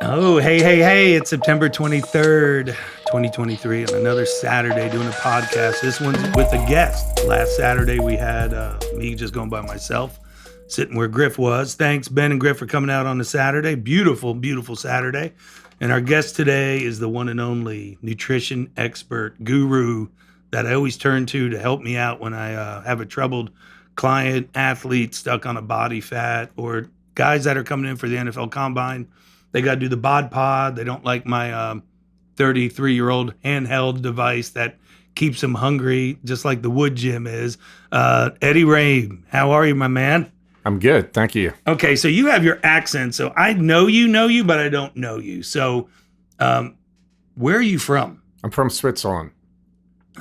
Oh, hey, it's September 23rd, 2023, and another Saturday doing a podcast. This one's with a guest. Last Saturday, we had me just going by myself, sitting where Griff was. Thanks, Ben and Griff, for coming out on the Saturday. Beautiful, beautiful Saturday. And our guest today is the one and only nutrition expert guru that I always turn to help me out when I have a troubled client, athlete stuck on a body fat, or guys that are coming in for the NFL Combine. They got to do the bod pod. They don't like my 33-year-old handheld device that keeps them hungry, just like the Woodgym is. Eddie Raymond, how are you, my man? I'm good, thank you. Okay, so you have your accent. So I know you, but I don't know you. So where are you from? I'm from Switzerland.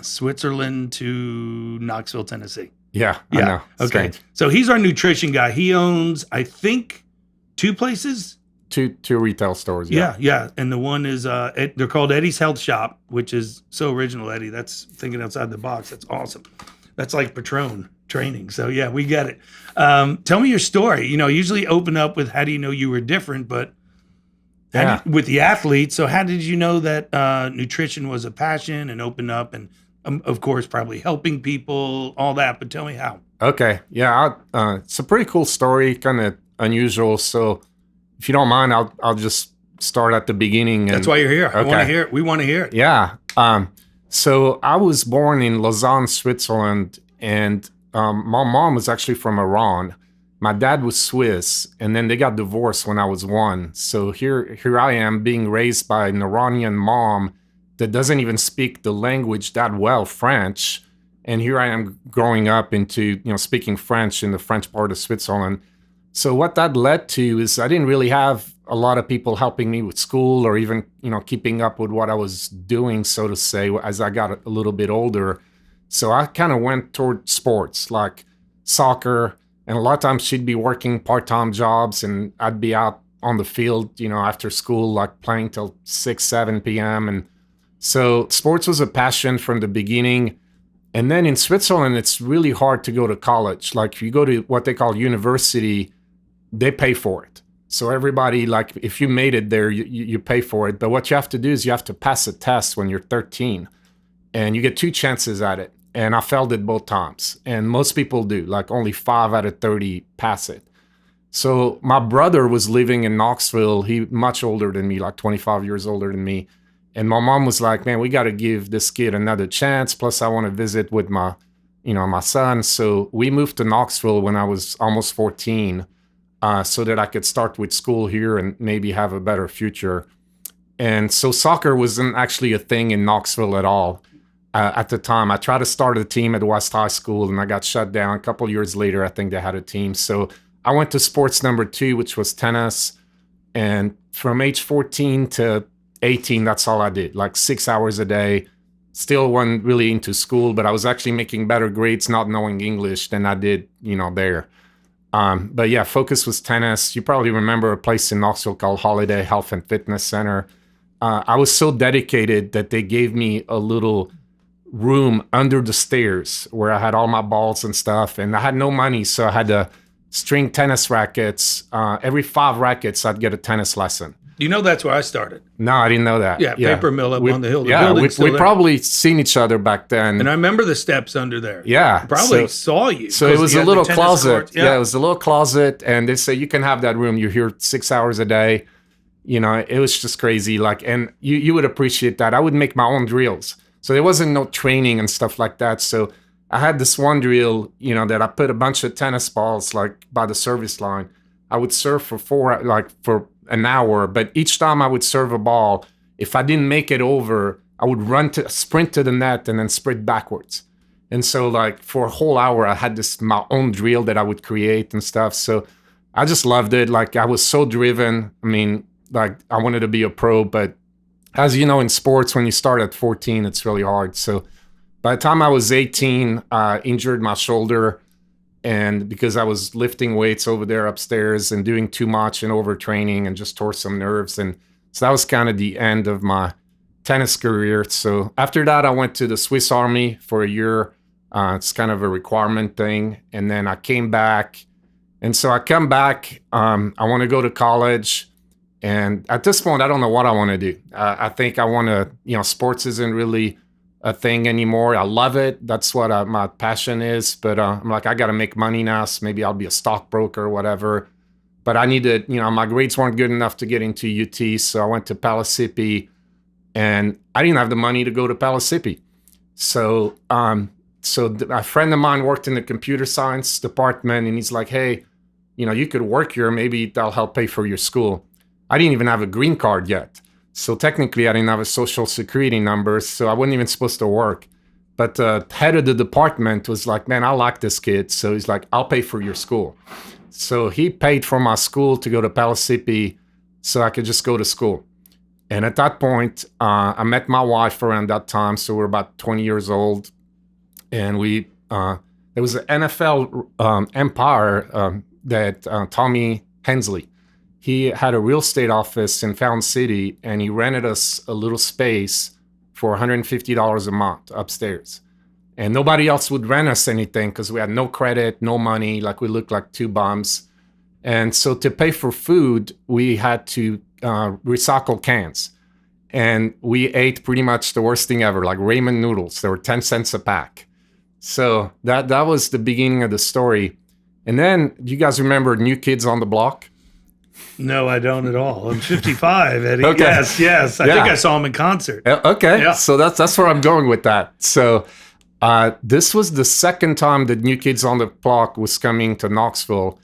Switzerland to Knoxville, Tennessee. Yeah, I know. Okay, Strange. so he's our nutrition guy. He owns, I think, 2 places. Two retail stores. Yeah. And the one is they're called Eddie's Health Shoppe, which is so original, Eddie. That's thinking outside the box. That's awesome. That's like Petrone training. So yeah, we get it. Tell me your story. You know, usually open up with how do you know you were different, but with the athlete. So how did you know that nutrition was a passion and open up and of course probably helping people, all that. But tell me how. Okay. Yeah. It's a pretty cool story, kind of unusual. So if you don't mind, I'll just start at the beginning. That's why you're here. Okay. I want to hear it. We want to hear it. Yeah. So I was born in Lausanne, Switzerland, and my mom was actually from Iran. My dad was Swiss, and then they got divorced when I was 1. So here I am being raised by an Iranian mom that doesn't even speak the language that well, French. And here I am growing up into, speaking French in the French part of Switzerland. So what that led to is I didn't really have a lot of people helping me with school or even, keeping up with what I was doing, so to say, as I got a little bit older. So I kind of went toward sports like soccer. And a lot of times she'd be working part-time jobs and I'd be out on the field, after school, like playing till 6, 7 p.m. And so sports was a passion from the beginning. And then in Switzerland, it's really hard to go to college. Like if you go to what they call university, they pay for it. So everybody, like if you made it there, you pay for it. But what you have to do is you have to pass a test when you're 13 and you get 2 chances at it. And I failed it both times. And most people do, like only 5 out of 30 pass it. So my brother was living in Knoxville. He much older than me, like 25 years older than me. And my mom was like, man, we got to give this kid another chance. Plus I want to visit with my son. So we moved to Knoxville when I was almost 14. So that I could start with school here and maybe have a better future. And so soccer wasn't actually a thing in Knoxville at all at the time. I tried to start a team at West High School and I got shut down. A couple years later, I think they had a team. So I went to sports number 2, which was tennis. And from age 14 to 18, that's all I did, like 6 hours a day. Still wasn't really into school, but I was actually making better grades not knowing English than I did, there. But yeah, focus was tennis. You probably remember a place in Knoxville called Holiday Health and Fitness Center. I was so dedicated that they gave me a little room under the stairs where I had all my balls and stuff. And I had no money, so I had to string tennis rackets. Every 5 rackets, I'd get a tennis lesson. You know that's where I started. No, I didn't know that. Yeah, paper mill up on the hill. We probably seen each other back then. And I remember the steps under there. Yeah. Probably saw you. So it was a little closet. Yeah, it was a little closet. And they say, you can have that room. You're here 6 hours a day. It was just crazy. And you would appreciate that. I would make my own drills. So there wasn't no training and stuff like that. So I had this one drill, that I put a bunch of tennis balls, like by the service line. I would serve for an hour, but each time I would serve a ball, if I didn't make it over, I would sprint to the net and then sprint backwards. And so for a whole hour, I had my own drill that I would create and stuff. So I just loved it. I was so driven. I mean, I wanted to be a pro, but as you know, in sports, when you start at 14, it's really hard. So by the time I was 18, I injured my shoulder. And because I was lifting weights over there upstairs and doing too much and overtraining and just tore some nerves. And so that was kind of the end of my tennis career. So after that, I went to the Swiss Army for a year. It's kind of a requirement thing. And then I came back. And so I come back. I want to go to college. And at this point, I don't know what I want to do. I think I want to, sports isn't really a thing anymore. I love it. That's what my passion is. But I'm like, I got to make money now. So maybe I'll be a stockbroker or whatever. But I needed, my grades weren't good enough to get into UT. So I went to Pellissippi, and I didn't have the money to go to Pellissippi. So, a friend of mine worked in the computer science department, and he's like, hey, you could work here. Maybe that'll help pay for your school. I didn't even have a green card yet. So technically I didn't have a social security number. So I wasn't even supposed to work. But the head of the department was like, man, I like this kid. So he's like, I'll pay for your school. So he paid for my school to go to Pellissippi so I could just go to school. And at that point, I met my wife around that time. So we're about 20 years old. And there was an NFL empire that Tommy Hensley. He had a real estate office in Fountain City, and he rented us a little space for $150 a month upstairs. And nobody else would rent us anything because we had no credit, no money, like we looked like two bums. And so to pay for food, we had to recycle cans. And we ate pretty much the worst thing ever, like Raymond noodles. They were 10 cents a pack. So that was the beginning of the story. And then, do you guys remember New Kids on the Block? No, I don't at all. I'm 55, Eddie. Okay. Yes. I think I saw him in concert. Okay, Yeah. So that's where I'm going with that. So this was the second time that New Kids on the Block was coming to Knoxville.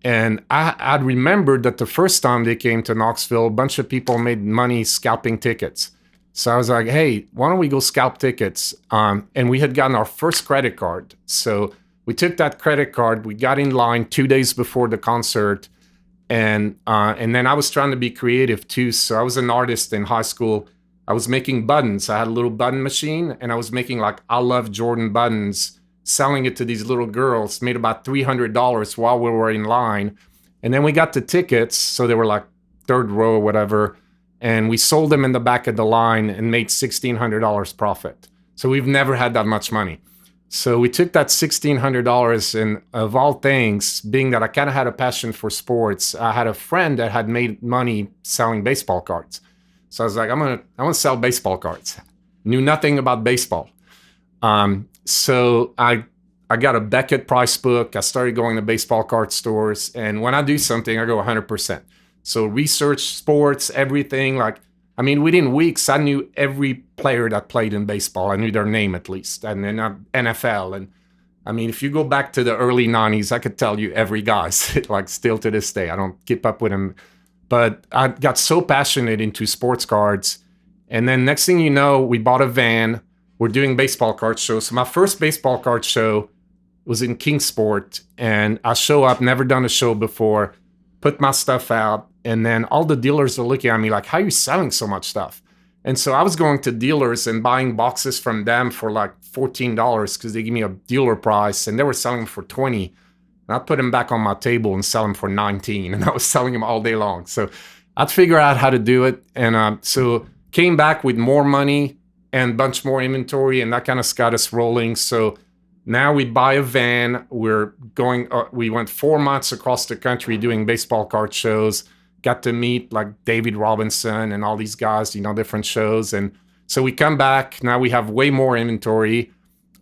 And I remembered that the first time they came to Knoxville, a bunch of people made money scalping tickets. So I was like, hey, why don't we go scalp tickets? And we had gotten our first credit card. So we took that credit card, we got in line 2 days before the concert. And then I was trying to be creative too. So I was an artist in high school. I was making buttons. I had a little button machine, and I was making like I Love Jordan buttons, selling it to these little girls, made about $300 while we were in line. And then we got the tickets. So they were like third row or whatever. And we sold them in the back of the line and made $1,600 profit. So we've never had that much money. So we took that $1,600, and of all things, being that I kind of had a passion for sports, I had a friend that had made money selling baseball cards. So I was like, I'm gonna sell baseball cards. Knew nothing about baseball. So I got a Beckett price book. I started going to baseball card stores, and when I do something, I go 100%. So research sports, everything. Within weeks, I knew every player that played in baseball. I knew their name at least, and then NFL. And if you go back to the early 90s, I could tell you every guy, still to this day. I don't keep up with them. But I got so passionate into sports cards. And then next thing you know, we bought a van. We're doing baseball card shows. So my first baseball card show was in Kingsport. And I show up, never done a show before, put my stuff out. And then all the dealers are looking at me like, how are you selling so much stuff? And so I was going to dealers and buying boxes from them for like $14 because they give me a dealer price, and they were selling them for $20. And I put them back on my table and sell them for $19. And I was selling them all day long. So I'd figure out how to do it. And so came back with more money and a bunch more inventory, and that kind of got us rolling. So now we buy a van. We went 4 months across the country doing baseball card shows. Got to meet like David Robinson and all these guys, different shows. And so we come back. Now we have way more inventory,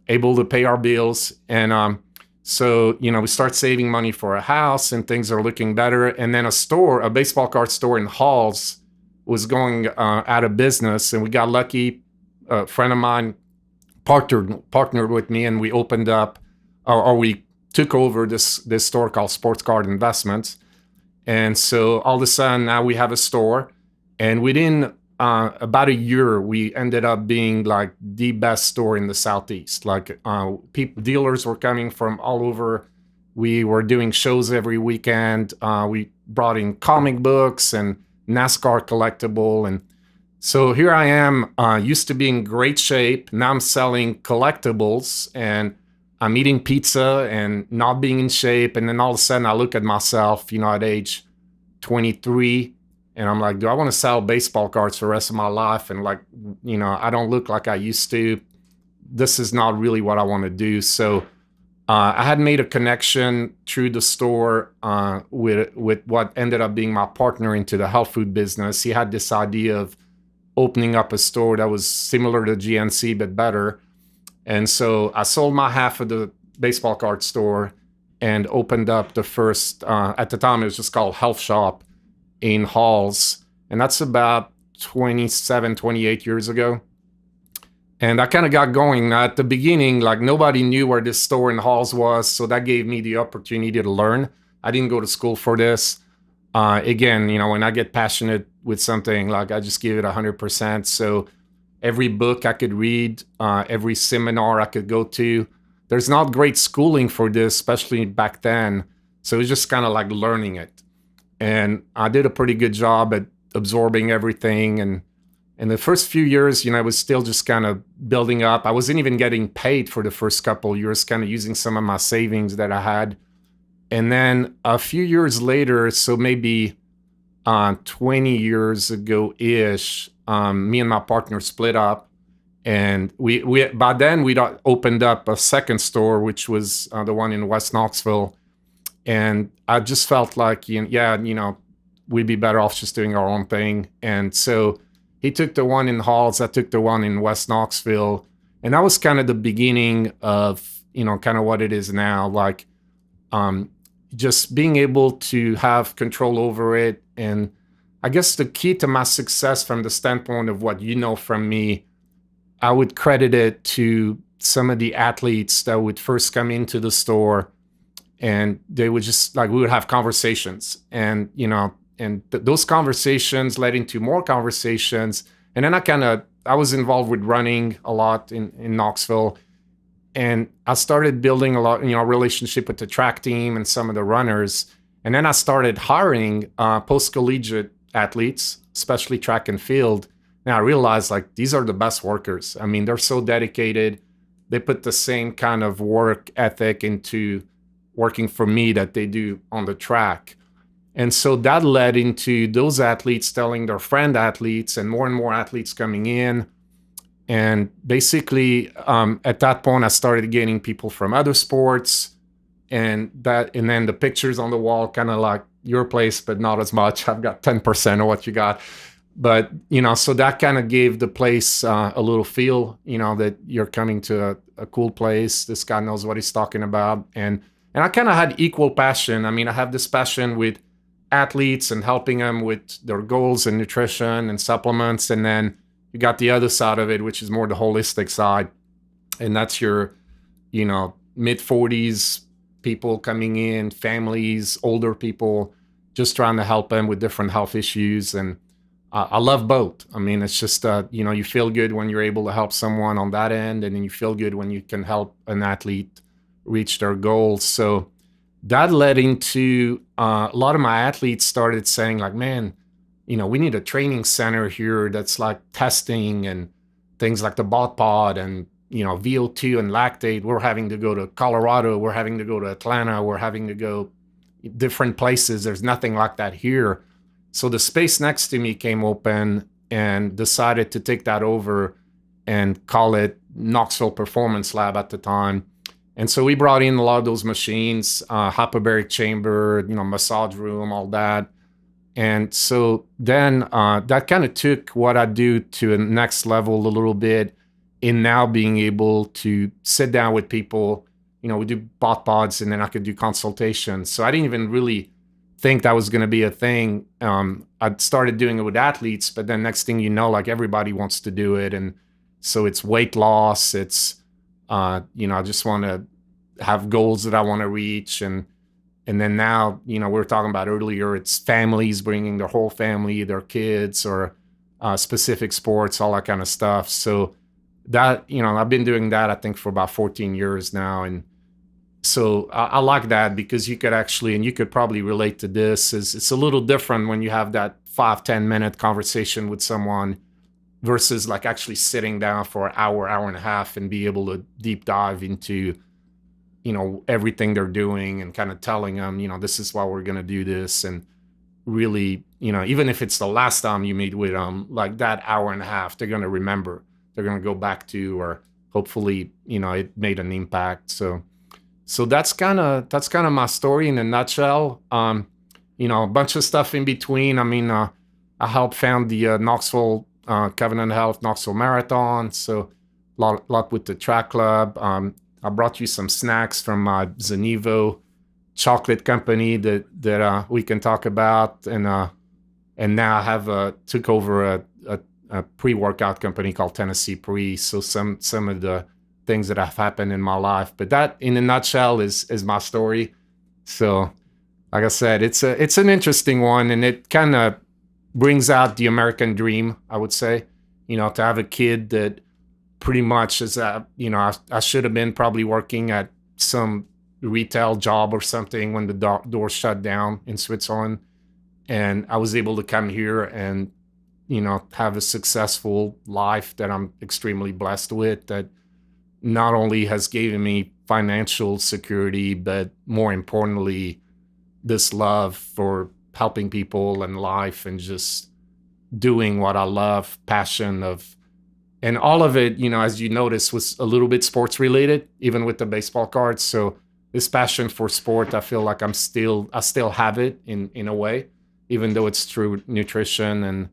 able to pay our bills. And so we start saving money for a house, and things are looking better. And then a baseball card store in Halls was going out of business. And we got lucky. A friend of mine partnered with me, and we opened up, or we took over this store called Sports Card Investments. And so all of a sudden now we have a store, and within about a year, we ended up being like the best store in the Southeast. Dealers were coming from all over. We were doing shows every weekend. We brought in comic books and NASCAR collectible. And so here I am, used to be in great shape. Now I'm selling collectibles, and I'm eating pizza and not being in shape. And then all of a sudden I look at myself, at age 23, and I'm like, do I want to sell baseball cards for the rest of my life? And I don't look like I used to. This is not really what I want to do. So I had made a connection through the store with what ended up being my partner into the health food business. He had this idea of opening up a store that was similar to GNC but better. And so I sold my half of the baseball card store and opened up the first, at the time it was just called Health Shoppe in Halls. And that's about 27, 28 years ago. And I kind of got going. At the beginning, like nobody knew where this store in Halls was. So that gave me the opportunity to learn. I didn't go to school for this. Again, when I get passionate with something, like I just give it 100%. So every book I could read, every seminar I could go to, there's not great schooling for this, especially back then. So it was just kind of like learning it. And I did a pretty good job at absorbing everything. And in the first few years, I was still just kind of building up. I wasn't even getting paid for the first couple of years, kind of using some of my savings that I had. And then a few years later, so maybe 20 years ago-ish, me and my partner split up. And we by then, we'd opened up a second store, which was the one in West Knoxville. And I just felt like, we'd be better off just doing our own thing. And so he took the one in Halls, I took the one in West Knoxville. And that was kind of the beginning of, kind of what it is now. Like, just being able to have control over it. And I guess the key to my success from the standpoint of what from me, I would credit it to some of the athletes that would first come into the store, and they would just we would have conversations, and those conversations led into more conversations. And then I was involved with running a lot in Knoxville. And I started building a lot, relationship with the track team and some of the runners. And then I started hiring post-collegiate athletes, especially track and field. And I realized these are the best workers. I mean, they're so dedicated. They put the same kind of work ethic into working for me that they do on the track. And so that led into those athletes telling their friend athletes, and more athletes coming in. And basically, at that point, I started getting people from other sports, and then the pictures on the wall, kind of like your place, but not as much. I've got 10% of what you got. But, so that kind of gave the place a little feel, that you're coming to a cool place. This guy knows what he's talking about. And I kind of had equal passion. I mean, I have this passion with athletes and helping them with their goals and nutrition and supplements. And then you got the other side of it, which is more the holistic side. And that's your, mid-40s people coming in, families, older people, just trying to help them with different health issues. And I love both. I mean, it's just, you feel good when you're able to help someone on that end, and then you feel good when you can help an athlete reach their goals. So that led into a lot of my athletes started saying man, we need a training center here that's testing and things like the bot pod and, VO2 and lactate. We're having to go to Colorado. We're having to go to Atlanta. We're having to go different places. There's nothing like that here. So the space next to me came open, and decided to take that over and call it Knoxville Performance Lab at the time. And so we brought in a lot of those machines, hyperbaric chamber, massage room, all that. And so then that kind of took what I do to a next level a little bit, in now being able to sit down with people. We do bot pods, and then I could do consultations. So I didn't even really think that was going to be a thing. I started doing it with athletes, but then next thing you know, everybody wants to do it. And so it's weight loss. It's, I just want to have goals that I want to reach. And then now, we were talking about earlier, it's families bringing their whole family, their kids, or specific sports, all that kind of stuff. So that, I've been doing that, I think, for about 14 years now. And so I like that, because you could actually, and you could probably relate to this, is it's a little different when you have that 5-10 minute conversation with someone versus actually sitting down for an hour and a half and be able to deep dive into, everything they're doing, and kind of telling them, this is why we're going to do this. And really, even if it's the last time you meet with them, that hour and a half, they're going to remember, they're going to go back to, or hopefully, it made an impact. So So that's kind of my story in a nutshell. A bunch of stuff in between. I mean, I helped found the Knoxville Covenant Health Knoxville Marathon. So lot with the track club. I brought you some snacks from my ZenEvo Chocolate company that we can talk about, and now I have took over a pre-workout company called Tennessee Pre. So some of the things that have happened in my life, but that in a nutshell is my story. So like I said, it's an interesting one, and it kind of brings out the American dream, I would say. To have a kid that pretty much is I should have been probably working at some retail job or something when the doors shut down in Switzerland, and I was able to come here and have a successful life that I'm extremely blessed with, that not only has given me financial security, but more importantly, this love for helping people in life and just doing what I love, passion of, and all of it, as you notice, was a little bit sports related, even with the baseball cards. So this passion for sport, I feel like I still have it in a way, even though it's through nutrition and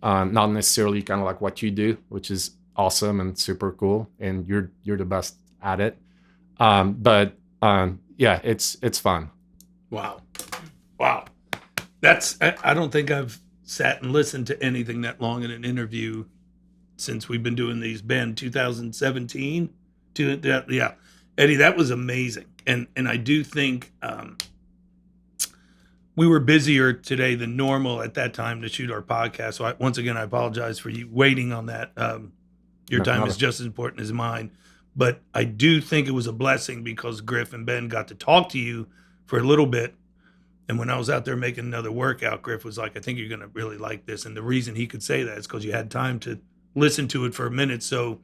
not necessarily kind of like what you do, which is awesome and super cool, and you're the best at it. But yeah, it's fun. Wow. I don't think I've sat and listened to anything that long in an interview since we've been doing these. Ben, 2017. Yeah, Eddie, that was amazing, and I do think we were busier today than normal at that time to shoot our podcast. So once again, I apologize for you waiting on that. Your time is just as important as mine. But I do think it was a blessing because Griff and Ben got to talk to you for a little bit. And when I was out there making another workout, Griff was like, I think you're going to really like this. And the reason he could say that is because you had time to listen to it for a minute. So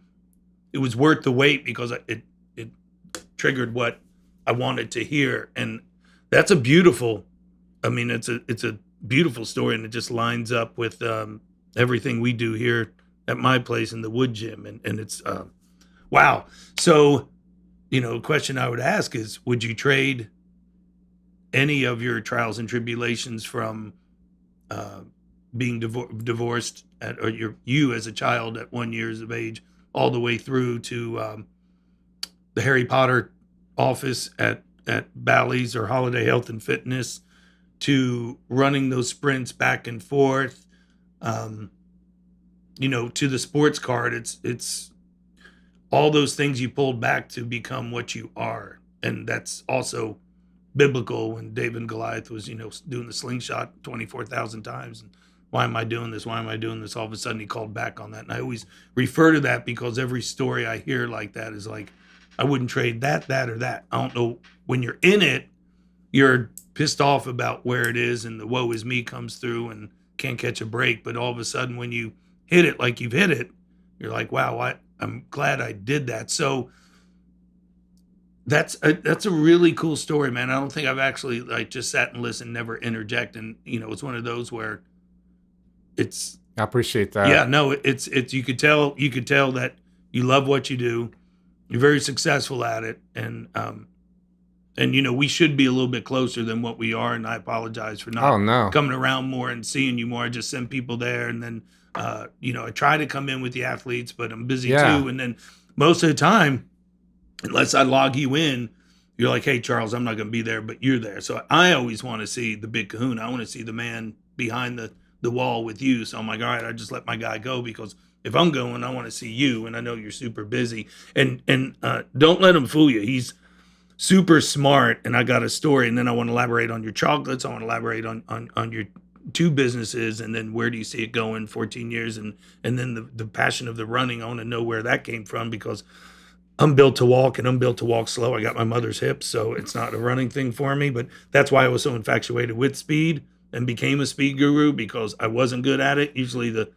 it was worth the wait because it triggered what I wanted to hear. And that's it's a beautiful story, and it just lines up with everything we do here at my place in the Woodgym, and it's wow. So, a question I would ask is, would you trade any of your trials and tribulations from being divorced you as a child at 1 year of age all the way through to the Harry Potter office at Bally's or Holiday Health and Fitness, to running those sprints back and forth, to the sports card? It's all those things you pulled back to become what you are. And that's also biblical when David and Goliath was, doing the slingshot 24,000 times. And why am I doing this? Why am I doing this? All of a sudden he called back on that. And I always refer to that because every story I hear like that is like, I wouldn't trade that, or that. I don't know. When you're in it, you're pissed off about where it is, and the woe is me comes through and can't catch a break. But all of a sudden, when you hit it like you've hit it, you're like, wow, I'm glad I did that. So that's a really cool story, man. I don't think I've actually just sat and listened, never interject. And, it's one of those where I appreciate that. Yeah, no, it's you could tell that you love what you do. You're very successful at it. And we should be a little bit closer than what we are. And I apologize for not coming around more and seeing you more. I just send people there. And then, I try to come in with the athletes, but I'm busy too. And then most of the time, unless I log you in, you're like, hey, Charles, I'm not going to be there, but you're there. So I always want to see the big kahuna. I want to see the man behind the wall with you. So I'm like, all right, I just let my guy go, because if I'm going, I want to see you. And I know you're super busy. And don't let him fool you. He's super smart, and I got a story, and then I want to elaborate on your chocolates. I want to elaborate on your two businesses, and then where do you see it going 14 years, and then the passion of the running. I want to know where that came from, because I'm built to walk, and I'm built to walk slow. I got my mother's hips, so it's not a running thing for me, but that's why I was so infatuated with speed and became a speed guru, because I wasn't good at it. Usually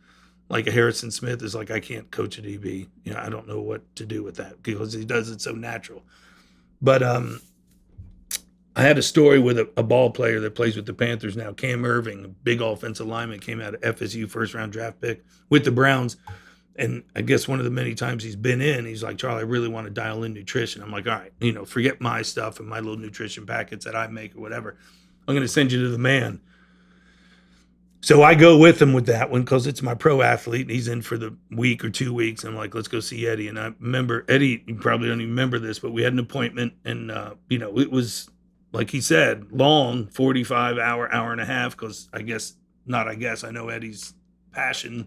like a Harrison Smith is like, I can't coach a DB. I don't know what to do with that, because he does it so natural. But I had a story with a ball player that plays with the Panthers now, Cam Irving, a big offensive lineman, came out of FSU, first-round draft pick with the Browns. And I guess one of the many times he's been in, he's like, Charlie, I really want to dial in nutrition. I'm like, all right, forget my stuff and my little nutrition packets that I make or whatever. I'm going to send you to the man. So I go with him with that one because it's my pro athlete and he's in for the week or 2 weeks. I'm like, let's go see Eddie. And I remember Eddie, you probably don't even remember this, but we had an appointment and, it was, like he said, long, 45 hour and a half. Because I know Eddie's passion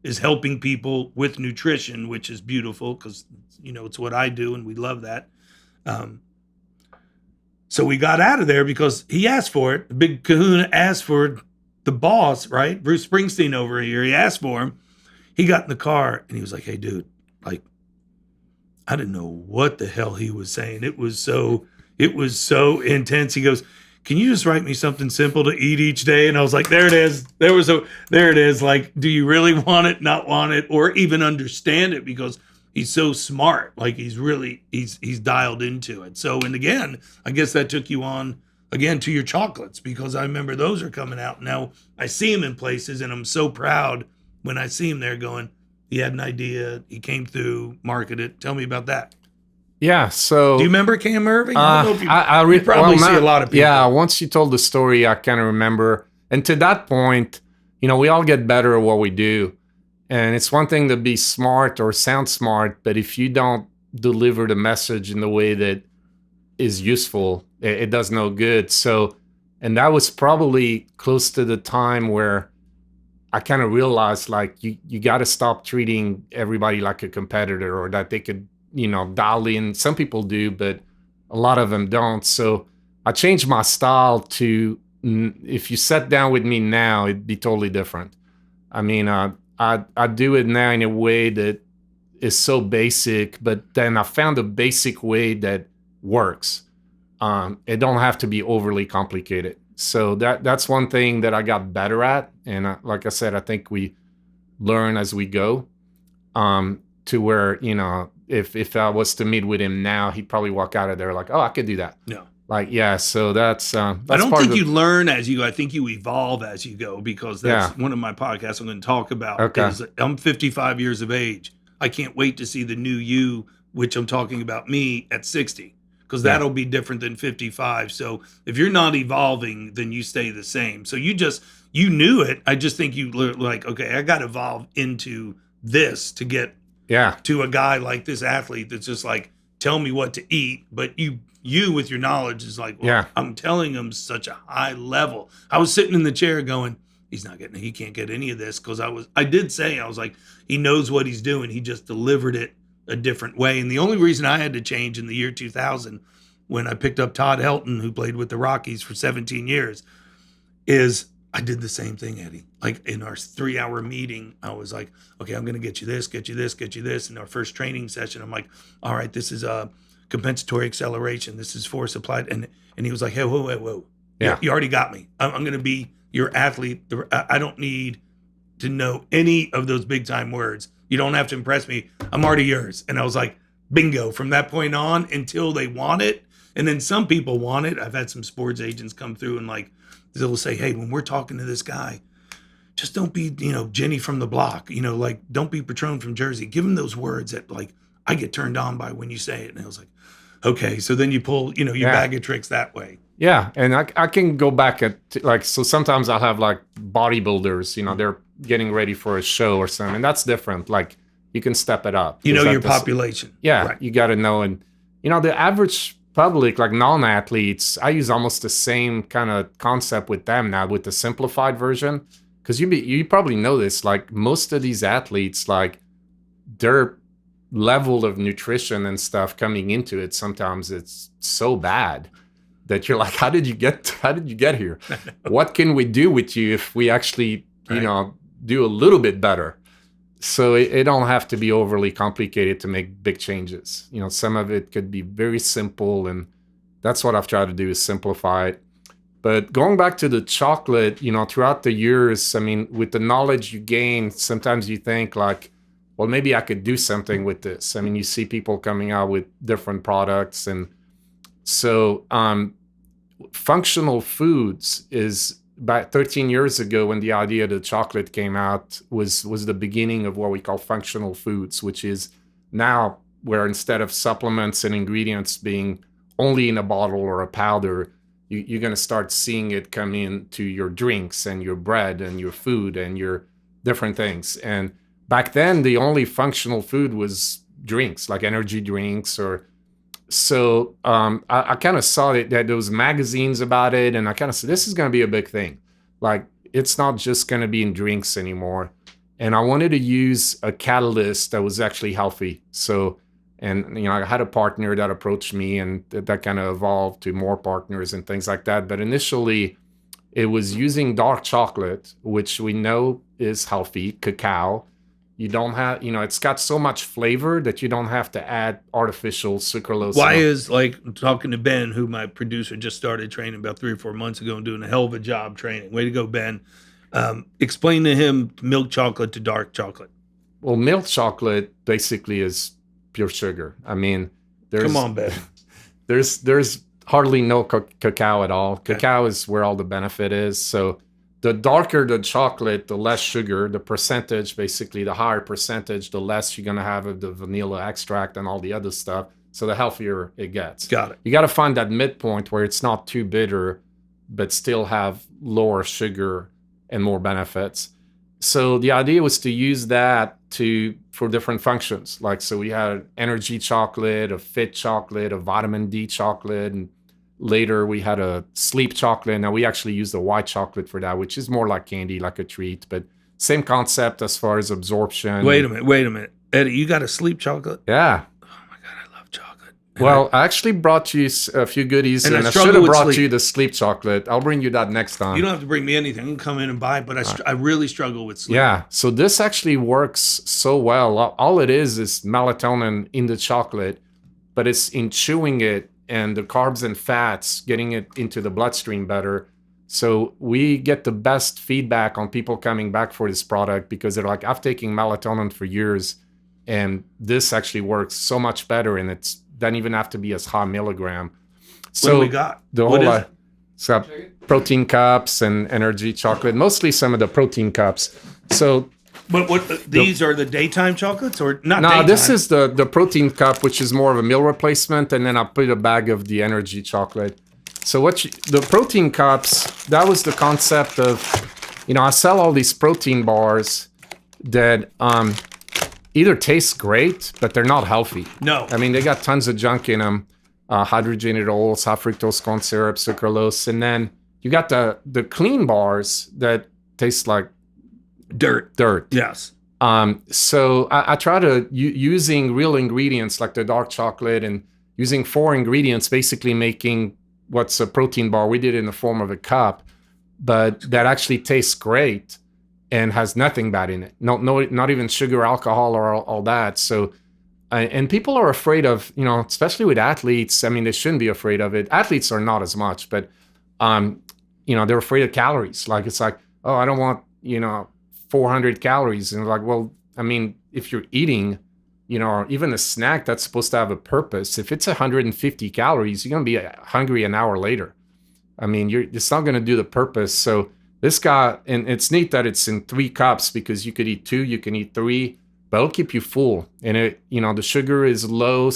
is helping people with nutrition, which is beautiful because, it's what I do and we love that. So we got out of there because he asked for it. The big kahuna asked for it. The boss, right? Bruce Springsteen over here, he asked for him. He got in the car and he was like, hey, dude, like, I didn't know what the hell he was saying. It was so intense. He goes, can you just write me something simple to eat each day? And I was like, there it is. There it is. Like, do you really want it, not want it, or even understand it? Because he's so smart. Like he's dialed into it. So, and again, I guess that took you on again to your chocolates because I remember those are coming out. Now I see him in places and I'm so proud when I see him there going, he had an idea, he came through, marketed. Tell me about that. Yeah. So do you remember Cam Irving? I don't know if you probably see a lot of people. Yeah. Once you told the story, I kind of remember. And to that point, we all get better at what we do. And it's one thing to be smart or sound smart, but if you don't deliver the message in the way that is useful, it does no good. So, and that was probably close to the time where I kind of realized like you got to stop treating everybody like a competitor or that they could, dial in. Some people do, but a lot of them don't. So I changed my style to, if you sat down with me now, it'd be totally different. I mean, I do it now in a way that is so basic, but then I found a basic way that works. It don't have to be overly complicated. So that's one thing that I got better at. And like I said, I think we learn as we go, to where, if I was to meet with him now, he'd probably walk out of there like, oh, I could do that. No. Like, yeah. So that's I don't think you learn as you go. I think you evolve as you go because that's one of my podcasts I'm going to talk about. Okay. I'm 55 years of age. I can't wait to see the new you, which I'm talking about me at 60. Because that'll be different than 55. So if you're not evolving, then you stay the same. So you knew it. I just think you like, okay, I got to evolve into this to get to a guy like this athlete that's just like, tell me what to eat. But you with your knowledge is like, well, I'm telling him such a high level. I was sitting in the chair going, he can't get any of this. Because I did say, I was like, he knows what he's doing. He just delivered it a different way. And the only reason I had to change in the year 2000 when I picked up Todd Helton, who played with the Rockies for 17 years, is I did the same thing, Eddie. Like in our 3-hour meeting, I was like, okay, I'm going to get you this, get you this, get you this. In our first training session, I'm like, all right, this is a compensatory acceleration. This is force applied. And he was like, hey, whoa. Yeah. You already got me. I'm going to be your athlete. I don't need to know any of those big time words. You don't have to impress me. I'm already yours. And I was like, bingo, from that point on until they want it. And then some people want it. I've had some sports agents come through and like, they'll say, hey, when we're talking to this guy, just don't be, Jenny from the block, like don't be Petrone from Jersey. Give him those words that like I get turned on by when you say it. And I was like, okay. So then you pull, your bag of tricks that way. Yeah. And I can go back so sometimes I'll have like bodybuilders, they're getting ready for a show or something. And that's different. Like you can step it up. Your population. Yeah. Right. You got to know. And, the average public, like non-athletes, I use almost the same kind of concept with them now with the simplified version. Because you probably know this, like most of these athletes, like their level of nutrition and stuff coming into it, sometimes it's so bad that you're like, how did you get here? What can we do with you if we actually, do a little bit better? So it don't have to be overly complicated to make big changes. Some of it could be very simple, and that's what I've tried to do is simplify it. But going back to the chocolate, throughout the years, I mean, with the knowledge you gain, sometimes you think like, well, maybe I could do something with this. I mean, you see people coming out with different products. And so functional foods is about 13 years ago, when the idea of the chocolate came out, was the beginning of what we call functional foods, which is now where instead of supplements and ingredients being only in a bottle or a powder, you're going to start seeing it come into your drinks and your bread and your food and your different things. And back then, the only functional food was drinks, like energy drinks. Or so I kind of saw that there was magazines about it, and I kind of said, this is going to be a big thing. Like, it's not just going to be in drinks anymore. And I wanted to use a catalyst that was actually healthy. So, and I had a partner that approached me, and that kind of evolved to more partners and things like that. But initially, it was using dark chocolate, which we know is healthy, cacao. You don't have, it's got so much flavor that you don't have to add artificial sucralose. Why is, like, talking to Ben, who my producer just started training about 3 or 4 months ago and doing a hell of a job training. Way to go, Ben. Explain to him milk chocolate to dark chocolate. Well, milk chocolate basically is pure sugar. I mean, Come on, Ben. There's hardly no cacao at all. Okay. Cacao is where all the benefit is. So the darker the chocolate, the less sugar, the percentage, basically the higher percentage, the less you're going to have of the vanilla extract and all the other stuff. So the healthier it gets. Got it. You got to find that midpoint where it's not too bitter, but still have lower sugar and more benefits. So the idea was to use that for different functions. Like, so we had energy chocolate, a fit chocolate, a vitamin D chocolate, and later we had a sleep chocolate. Now we actually use the white chocolate for that, which is more like candy, like a treat, but same concept as far as absorption. Wait a minute. Eddie, you got a sleep chocolate? Yeah. Oh my God, I love chocolate. Well, I actually brought you a few goodies, and I should have brought you the sleep chocolate. I'll bring you that next time. You don't have to bring me anything. I can come in and buy it, but I really struggle with sleep. Yeah, so this actually works so well. All it is melatonin in the chocolate, but it's in chewing it and the carbs and fats, getting it into the bloodstream better. So we get the best feedback on people coming back for this product, because they're like, I've taken melatonin for years, and this actually works so much better, and it doesn't even have to be as high milligram. So what do we got? The What whole is it? so protein cups and energy chocolate, mostly some of the protein cups. So But these are the daytime chocolates, or not? no, daytime? this is the protein cup, which is more of a meal replacement, and then I put a bag of the energy chocolate. So the protein cups, that was the concept of, I sell all these protein bars that either taste great, but they're not healthy. No. I mean, they got tons of junk in them, hydrogenated oils, high fructose corn syrup, sucralose, and then you got the clean bars that taste like dirt. Yes. So I try to using real ingredients like the dark chocolate, and using 4 ingredients, basically making what's a protein bar. We did it in the form of a cup, but that actually tastes great and has nothing bad in it. No, not even sugar, alcohol, or all that. So, and people are afraid of, especially with athletes. I mean, they shouldn't be afraid of it. Athletes are not as much, but they're afraid of calories. Like, it's like, oh, I don't want 400 calories. And like, well, I mean, if you're eating, or even a snack that's supposed to have a purpose, if it's 150 calories, you're going to be hungry an hour later. I mean, it's not going to do the purpose. So this guy, and it's neat that it's in 3 cups, because you could eat 2, you can eat 3, but it'll keep you full. And the sugar is low,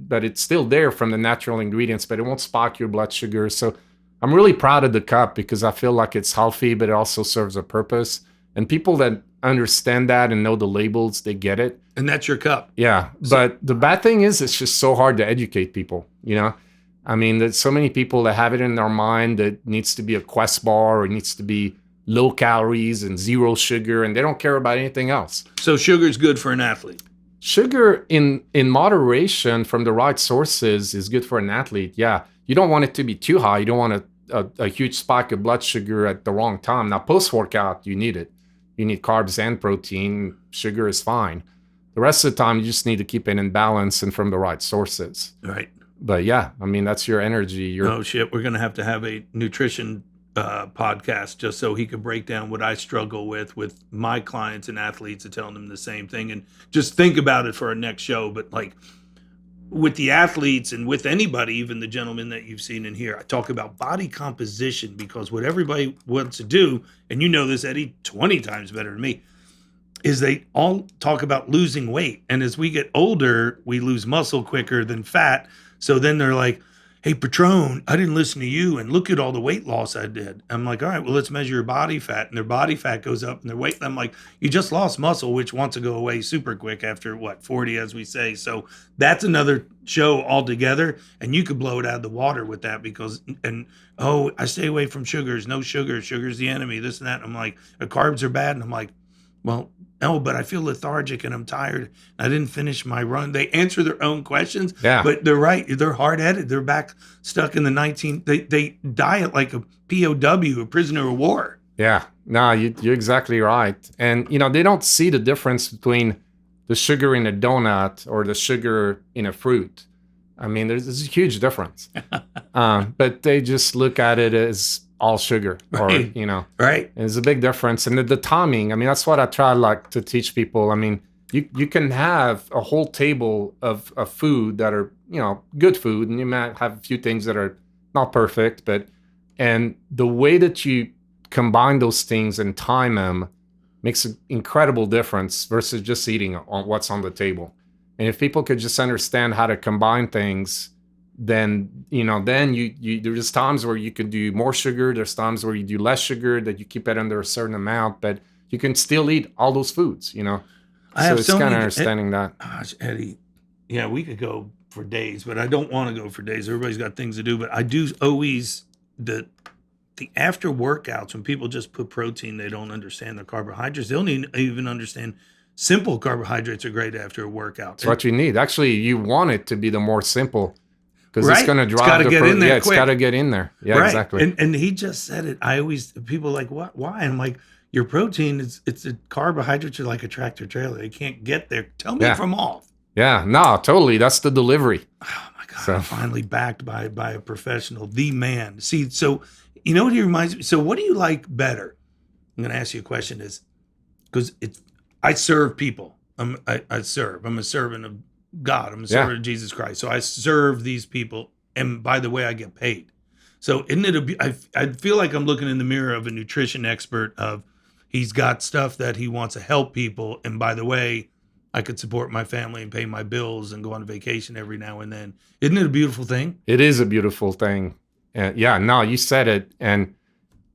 but it's still there from the natural ingredients, but it won't spike your blood sugar. So I'm really proud of the cup, because I feel like it's healthy, but it also serves a purpose. And people that understand that and know the labels, they get it. And that's your cup. Yeah. But the bad thing is, it's just so hard to educate people, I mean, there's so many people that have it in their mind that it needs to be a Quest bar, or it needs to be low calories and 0 sugar, and they don't care about anything else. So sugar's good for an athlete. Sugar in moderation from the right sources is good for an athlete. Yeah. You don't want it to be too high. You don't want a huge spike of blood sugar at the wrong time. Now, post-workout, you need it. You need carbs and protein. Sugar is fine. The rest of the time, you just need to keep it in balance and from the right sources. Right. But yeah, I mean, that's your energy. Oh, shit. We're going to have a nutrition podcast just so he could break down what I struggle with my clients and athletes, and telling them the same thing. And just think about it for our next show. But like, with the athletes and with anybody, even the gentlemen that you've seen in here, I talk about body composition, because what everybody wants to do, and you know this, Eddie, 20 times better than me, is they all talk about losing weight. And as we get older, we lose muscle quicker than fat. So then they're like, hey, Petrone, I didn't listen to you, and look at all the weight loss I did. I'm like, all right, well, let's measure your body fat. And their body fat goes up and their weight. I'm like, you just lost muscle, which wants to go away super quick after 40, as we say. So that's another show altogether. And you could blow it out of the water with that, because, I stay away from sugars, no sugar, sugar's the enemy, this and that. And I'm like, the carbs are bad. And I'm like, well, no, but I feel lethargic and I'm tired. I didn't finish my run. They answer their own questions, but they're right. They're hard-headed. They're back stuck in the they diet like a POW, a prisoner of war. Yeah, no, you're exactly right. And, they don't see the difference between the sugar in a donut or the sugar in a fruit. I mean, there's a huge difference. But they just look at it as all sugar, or, right. There's a big difference. And the timing, I mean, that's what I try to teach people. I mean, you can have a whole table of food that are, good food, and you might have a few things that are not perfect, and the way that you combine those things and time them makes an incredible difference versus just eating on what's on the table. And if people could just understand how to combine things, then you there's times where you could do more sugar, there's times where you do less sugar, that you keep it under a certain amount, but you can still eat all those foods, I have it's kind of understanding that. Gosh, Eddie, yeah, we could go for days, but I don't want to go for days. Everybody's got things to do, but I do always, the after workouts, when people just put protein, they don't understand the carbohydrates. They don't even understand simple carbohydrates are great after a workout. It's what you need. Actually, you want it to be the more simple, because it's going to drive the protein. Yeah, it's got to get in there. Yeah, right. Exactly. And he just said it. People are like, what? Why? And I'm like, your protein it's a carbohydrates are like a tractor trailer. They can't get there. Tell me if I'm off. Yeah, no, totally. That's the delivery. Oh my God! So. I'm finally backed by a professional, the man. See, so you know what he reminds me. So what do you like better? I'm going to ask you a question. Is because I serve people. I serve. I'm a servant of God. I'm a servant of Jesus Christ. So I serve these people, and by the way, I get paid. So isn't it I feel like I'm looking in the mirror of a nutrition expert. Of he's got stuff that he wants to help people, and by the way, I could support my family and pay my bills and go on vacation every now and then. Isn't it a beautiful thing? It is a beautiful thing. No, you said it. And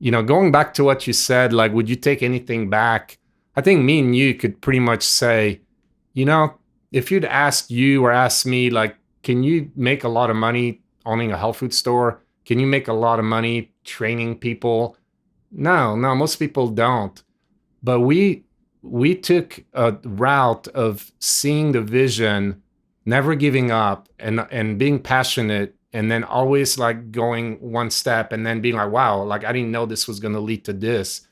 going back to what you said, like, would you take anything back? I think me and you could pretty much say, if you'd ask you or ask me, like, can you make a lot of money owning a health food store? Can you make a lot of money training people? No, most people don't. But we took a route of seeing the vision, never giving up, and being passionate, and then always like going one step and then being like, wow, like I didn't know this was going to lead to this.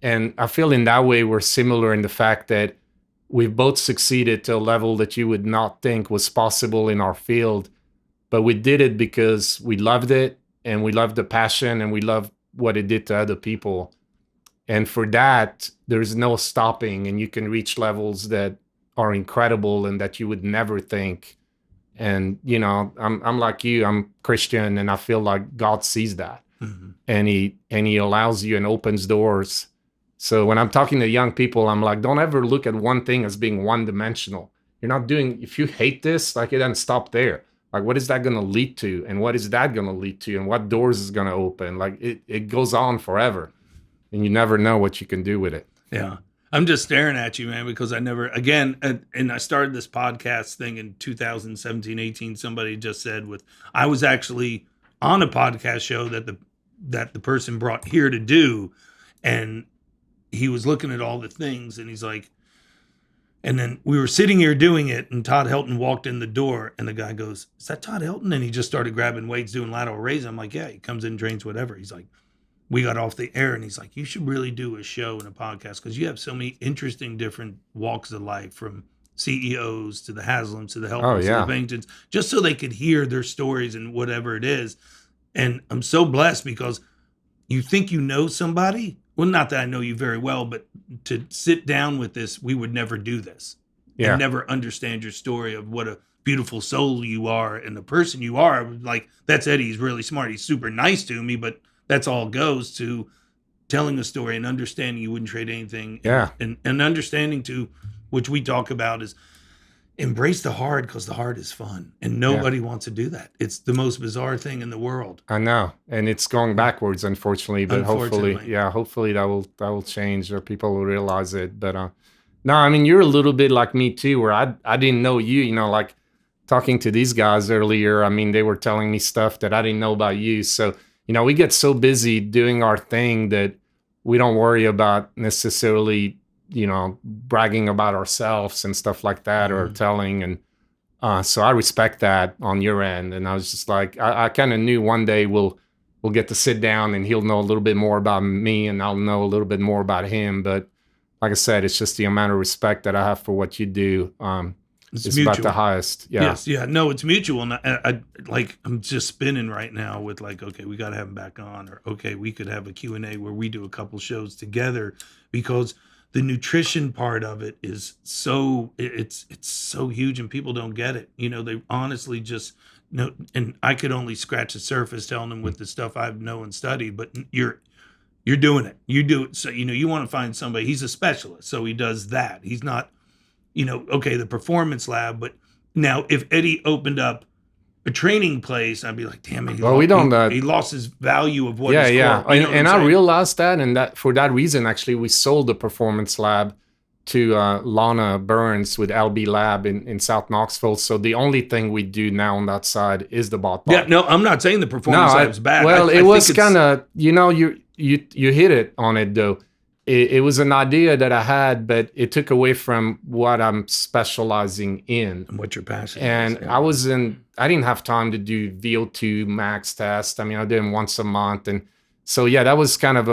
And I feel in that way we're similar in the fact that we've both succeeded to a level that you would not think was possible in our field. But we did it because we loved it, and we loved the passion, and we loved what it did to other people. And for that, there's no stopping, and you can reach levels that are incredible and that you would never think. And, I'm like you, I'm Christian, and I feel like God sees that. Mm-hmm. And he allows you and opens doors. So when I'm talking to young people, I'm like, don't ever look at one thing as being one dimensional. You're not doing, if you hate this, like, it doesn't stop there. Like, what is that going to lead to? And what is that going to lead to? And what doors is going to open? Like, it goes on forever. And you never know what you can do with it. Yeah. I'm just staring at you, man, because I never, again, and I started this podcast thing in 2017, 18. Somebody just said I was actually on a podcast show that the person brought here to do. And he was looking at all the things, and he's like, and then we were sitting here doing it, and Todd Helton walked in the door, and the guy goes, is that Todd Helton? And he just started grabbing weights, doing lateral raises. I'm like, yeah, he comes in, drains whatever. He's like, we got off the air, and he's like, you should really do a show and a podcast, because you have so many interesting different walks of life, from CEOs to the Haslams to the Helpers to the Benningtons, just so they could hear their stories and whatever it is. And I'm so blessed, because you think you know somebody. Well, not that I know you very well, but to sit down with this, we would never do this. and never understand your story of what a beautiful soul you are and the person you are. Like, that's Eddie. He's really smart. He's super nice to me, but that's all goes to telling a story and understanding you wouldn't trade anything. And understanding to, which we talk about, is embrace the hard, because the hard is fun, and nobody wants to do that. It's the most bizarre thing in the world. I know, and it's going backwards, unfortunately. But hopefully that will change, or people will realize it. But no, I mean, you're a little bit like me too, where I didn't know you. You know, like talking to these guys earlier. I mean, they were telling me stuff that I didn't know about you. So we get so busy doing our thing that we don't worry about necessarily bragging about ourselves and stuff like that, or telling. And so I respect that on your end. And I was just like, I kind of knew one day we'll get to sit down and he'll know a little bit more about me and I'll know a little bit more about him. But like I said, it's just the amount of respect that I have for what you do. It's about the highest. Yeah. Yes. Yeah. No, it's mutual. And I'm just spinning right now with like, okay, we got to have him back on, or okay, we could have a Q&A where we do a couple shows together, because the nutrition part of it is it's so huge, and people don't get it. They honestly just know, and I could only scratch the surface telling them with the stuff I know and studied, but you're doing it. You do it. So, you want to find somebody, he's a specialist, so he does that. He's not, okay, the performance lab, but now if Eddie opened up a training place, I'd be like, damn it. He lost his value of what. And I realized that, and that for that reason, actually, we sold the performance lab to Lana Burns with LB Lab in South Knoxville. So the only thing we do now on that side is the bot. Yeah, no, I'm not saying the performance lab's bad. Well, it was kind of, you hit it on it though. It was an idea that I had, but it took away from what I'm specializing in. And what your passion is. And I didn't have time to do VO2 max test. I mean, I did them once a month. And so, that was kind of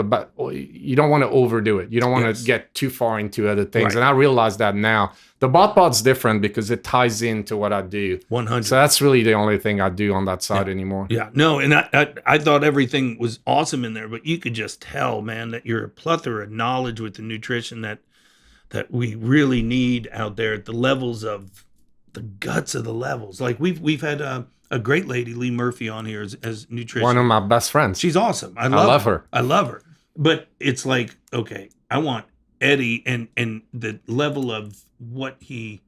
you don't want to overdo it. You don't want to get too far into other things. Right. And I realize that now. The BotPod's different because it ties into what I do. 100. So that's really the only thing I do on that side anymore. Yeah, no, and I thought everything was awesome in there, but you could just tell, man, that you're a plethora of knowledge with the nutrition that we really need out there at the levels of the guts of the levels. Like we've had a great lady, Lee Murphy, on here as nutrition. One of my best friends. She's awesome. I love her. I love her. But it's like, okay, I want Eddie and the level of what he.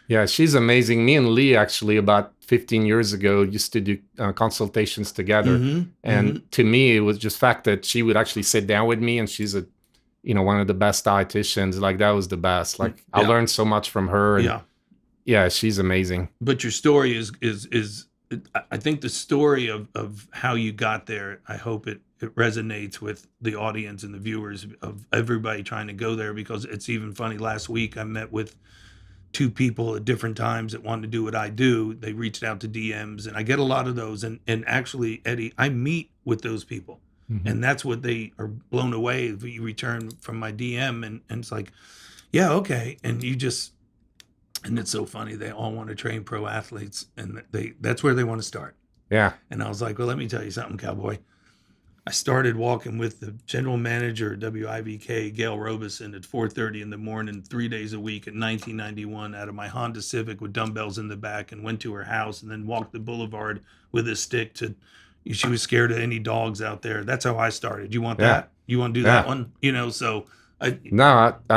Yeah, she's amazing. Me and Lee actually about 15 years ago used to do consultations together. And to me, it was just fact that she would actually sit down with me, and she's one of the best dietitians. Like, that was the best. Like, I learned so much from her. And yeah, she's amazing. But your story is I think the story of how you got there, I hope it resonates with the audience and the viewers of everybody trying to go there, because it's even funny. Last week, I met with two people at different times that wanted to do what I do. They reached out to DMs, and I get a lot of those. And actually, Eddie, I meet with those people, and that's what they are blown away. If you return from my DM, and it's like, yeah, okay. And and it's so funny. They all want to train pro athletes, and that's where they want to start. Yeah. And I was like, well, let me tell you something, cowboy. I started walking with the general manager of WIVK, Gail Robeson, at 4:30 in the morning, 3 days a week in 1991 out of my Honda Civic with dumbbells in the back, and went to her house and then walked the boulevard with a stick she was scared of any dogs out there. That's how I started. You want that? You want to do that one? So I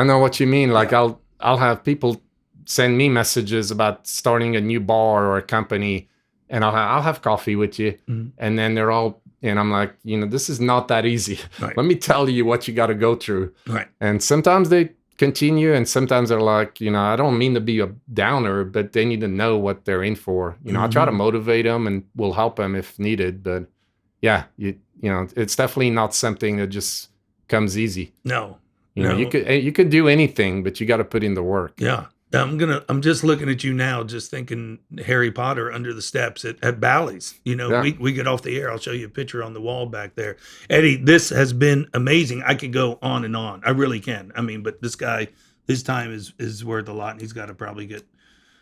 know what you mean. Like, I'll have people send me messages about starting a new bar or a company, and I'll have coffee with you. And then they're all, and I'm like, this is not that easy. Right. Let me tell you what you got to go through. Right. And sometimes they continue, and sometimes they're like, I don't mean to be a downer, but they need to know what they're in for. I try to motivate them and will help them if needed. But yeah, it's definitely not something that just comes easy. No. You could do anything, but you got to put in the work. Yeah. I'm just looking at you now, just thinking Harry Potter under the steps at Bally's. We get off the air. I'll show you a picture on the wall back there. Eddie, this has been amazing. I could go on and on. I really can. I mean, but this guy, his time is worth a lot, and he's got to probably get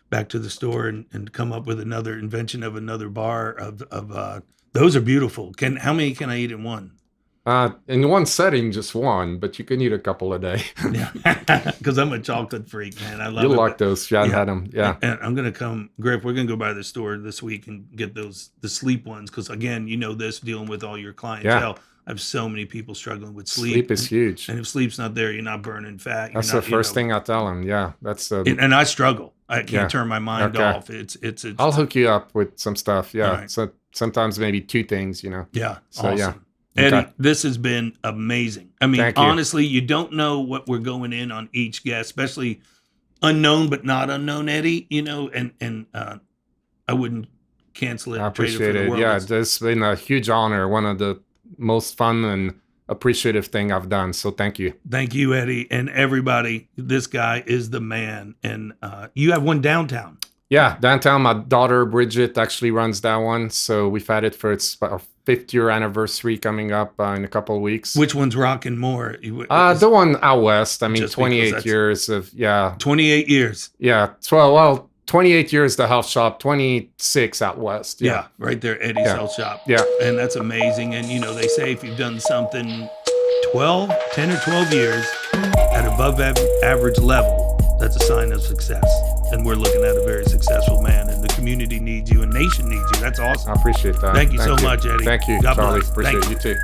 back to the store and come up with another invention of another bar of those are beautiful. How many can I eat in one? In one setting, just one, but you can eat a couple a day. Yeah, because I'm a chocolate freak, man. I love You'll it. like those. Yeah, I've had them. Yeah. And I'm gonna come, Griff. We're gonna go by the store this week and get the sleep ones, because again, this dealing with all your clientele. I have so many people struggling with sleep. Sleep is huge. And if sleep's not there, you're not burning fat. That's the first thing I tell them. Yeah, that's. And I struggle. I can't turn my mind off. It's. I'll hook you up with some stuff. Yeah. Right. So sometimes maybe two things. Yeah. So awesome. yeah. Eddie, Okay. this has been amazing. I mean, Thank you. honestly, you don't know what we're going in on each guest, especially unknown but not unknown, Eddie. And I wouldn't cancel it. I trade appreciate for the it. world. Yeah, it's been a huge honor. One of the most fun and appreciative thing I've done. So thank you. Thank you, Eddie, and everybody. This guy is the man. And you have one downtown. Yeah, downtown. My daughter Bridget actually runs that one. So we've had it for its 5th year anniversary coming up in a couple of weeks. Which one's rocking more? The one out west. I mean, Just because 28 that's- years of 28 years. Yeah. 28 years the Health Shoppe, 26 out west. Yeah, right there, Eddie's Health Shop. Yeah. And that's amazing. And, they say if you've done something 10 or 12 years at above average level, that's a sign of success. And we're looking at a very successful man, and the community needs you and nation needs you. That's awesome. I appreciate that. Thank you so much, Eddie. Thank you, God Charlie. bless. Appreciate Thank you too.